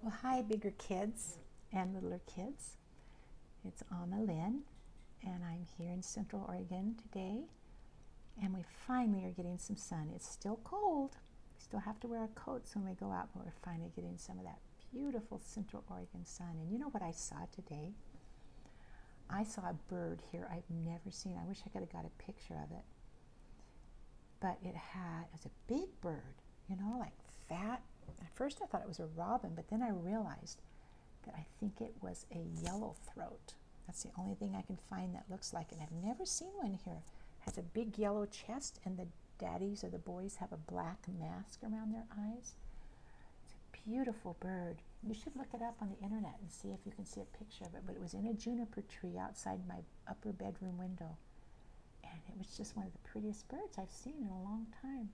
Well, hi, bigger kids and littler kids. It's Rod-Lin, and I'm here in Central Oregon today, and we finally are getting some sun. It's still cold. We still have to wear our coats when we go out, but we're finally getting some of that beautiful Central Oregon sun. And you know what I saw today? I saw a bird here I've never seen. I wish I could have got a picture of it. But it was a big bird, like fat. At first I thought it was a robin, but then I realized that I think it was a yellowthroat. That's the only thing I can find that looks like it. I've never seen one here. It has a big yellow chest, and the daddies or the boys have a black mask around their eyes. It's a beautiful bird. You should look it up on the internet and see if you can see a picture of it. But it was in a juniper tree outside my upper bedroom window. And it was just one of the prettiest birds I've seen in a long time.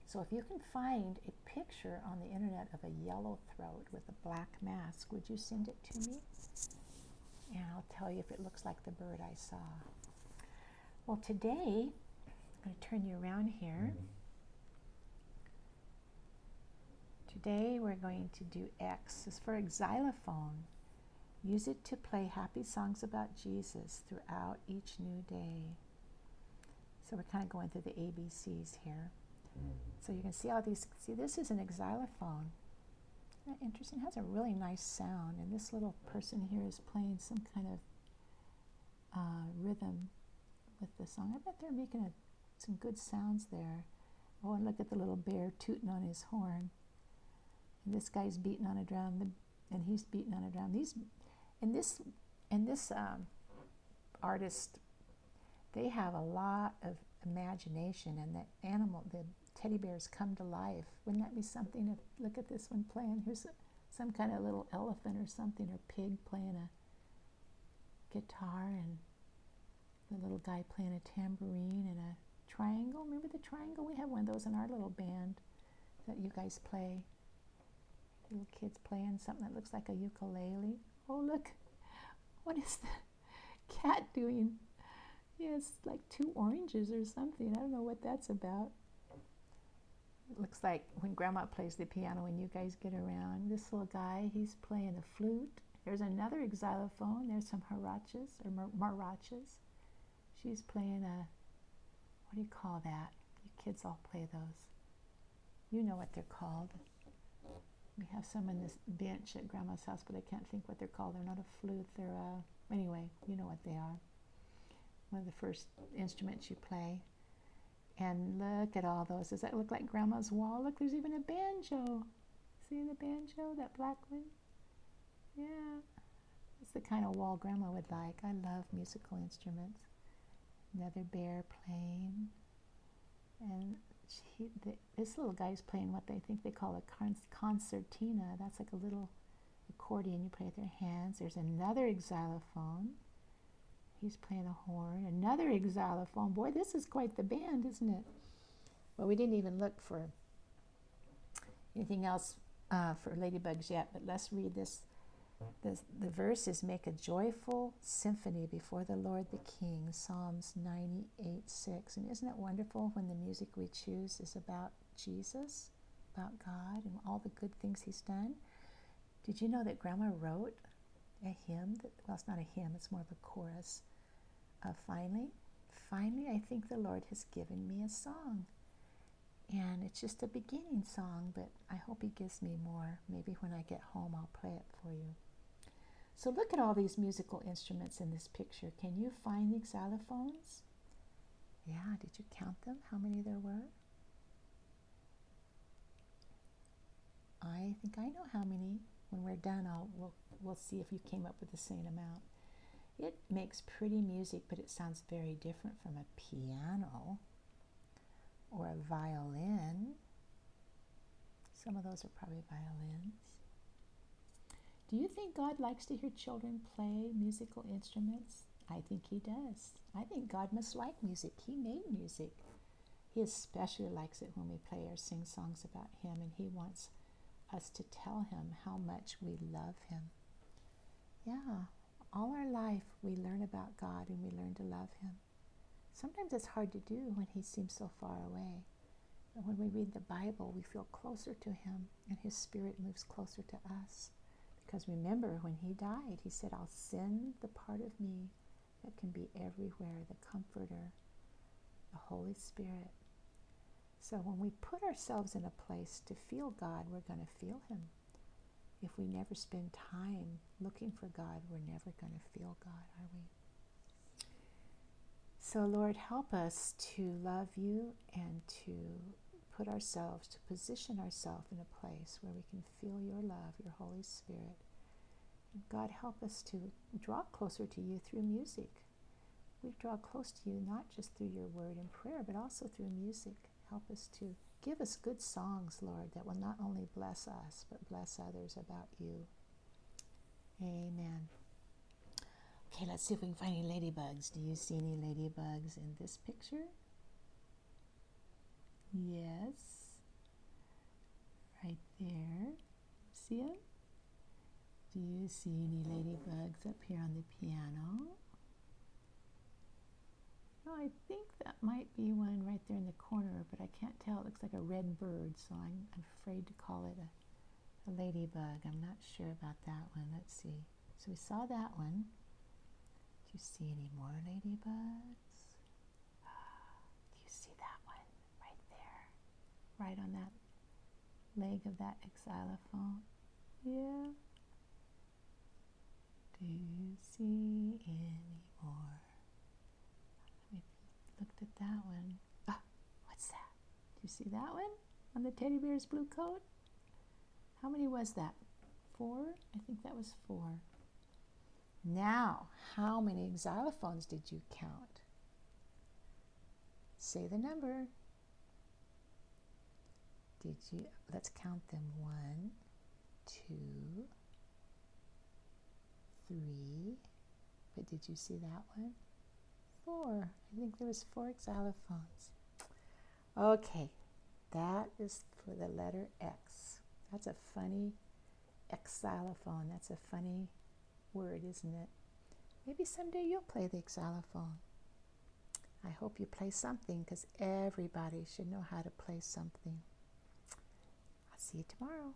So if you can find a picture on the internet of a yellowthroat with a black mask, would you send it to me? And I'll tell you if it looks like the bird I saw. Well, today, I'm going to turn you around here. Today we're going to do X. It's for a xylophone. Use it to play happy songs about Jesus throughout each new day. So we're kind of going through the ABCs here. So you can see all these. See, this is an xylophone. Isn't that interesting? It has a really nice sound. And this little person here is playing some kind of rhythm with the song. I bet they're making some good sounds there. Oh, and look at the little bear tooting on his horn. And this guy's beating on a drum, and he's beating on a drum. This artist, they have a lot of imagination, and the teddy bears come to life. Wouldn't that be something? Look at this one playing. Here's some kind of little elephant or something, or pig playing a guitar, and the little guy playing a tambourine and a triangle. Remember the triangle? We have one of those in our little band that you guys play. Little kids playing something that looks like a ukulele. Oh, look. What is the cat doing? Yeah, it's like 2 oranges or something. I don't know what that's about. It looks like when Grandma plays the piano when you guys get around. This little guy, he's playing a flute. There's another xylophone. There's some harachas or marachas. She's playing what do you call that? You kids all play those. You know what they're called. We have some in this bench at Grandma's house, but I can't think what they're called. They're not a flute. They're anyway, you know what they are. One of the first instruments you play. And look at all those. Does that look like Grandma's wall? Look, there's even a banjo. See the banjo, that black one? Yeah. That's the kind of wall Grandma would like. I love musical instruments. Another bear playing. And this little guy's playing what they think they call a concertina. That's like a little accordion you play with your hands. There's another xylophone. He's playing a horn. Another xylophone. Boy, this is quite the band, isn't it? Well, we didn't even look for anything else for ladybugs yet, but let's read this. The verse is, make a joyful symphony before the Lord the King, Psalms 98:6. And isn't it wonderful when the music we choose is about Jesus, about God, and all the good things he's done? Did you know that Grandma wrote a hymn? Well, it's not a hymn, it's more of a chorus. Finally, I think the Lord has given me a song. And it's just a beginning song, but I hope he gives me more. Maybe when I get home, I'll play it for you. So look at all these musical instruments in this picture. Can you find the xylophones? Yeah, did you count them? How many there were? I think I know how many. When we're done, we'll see if you came up with the same amount. It makes pretty music, but it sounds very different from a piano or a violin. Some of those are probably violins. Do you think God likes to hear children play musical instruments? I think he does. I think God must like music. He made music. He especially likes it when we play or sing songs about him, and he wants us to tell him how much we love him. Yeah, all our life we learn about God and we learn to love him. Sometimes it's hard to do when he seems so far away. And when we read the Bible, we feel closer to Him, and His Spirit moves closer to us. Because remember, when He died, He said, I'll send the part of me that can be everywhere, the Comforter, the Holy Spirit. So when we put ourselves in a place to feel God, we're going to feel Him. If we never spend time looking for God, we're never going to feel God, are we? So Lord, help us to love You and to put ourselves, to position ourselves in a place where we can feel Your love, Your Holy Spirit. And God, help us to draw closer to You through music. We draw close to You not just through Your word and prayer, but also through music. Help us to give us good songs, Lord, that will not only bless us, but bless others about You. Amen. Okay, let's see if we can find any ladybugs. Do you see any ladybugs in this picture? Yes. Right there. See them? Do you see any ladybugs up here on the piano? No, I think that might be one right there in the corner, but I can't tell. It looks like a red bird, so I'm afraid to call it a ladybug. I'm not sure about that one. Let's see. So we saw that one. Do you see any more ladybugs? Do you see that one right there? Right on that leg of that xylophone? Yeah. Do you see any more? We looked at that one. Ah, what's that? Do you see that one on the teddy bear's blue coat? How many was that? 4? I think that was 4. Now, how many xylophones did you count? Say the number. Did you? Let's count them. 1, 2, 3. But did you see that one? 4. I think there was 4 xylophones. Okay, that is for the letter X. That's a funny xylophone. That's a funny word, isn't it? Maybe someday you'll play the xylophone. I hope you play something, because everybody should know how to play something. I'll see you tomorrow.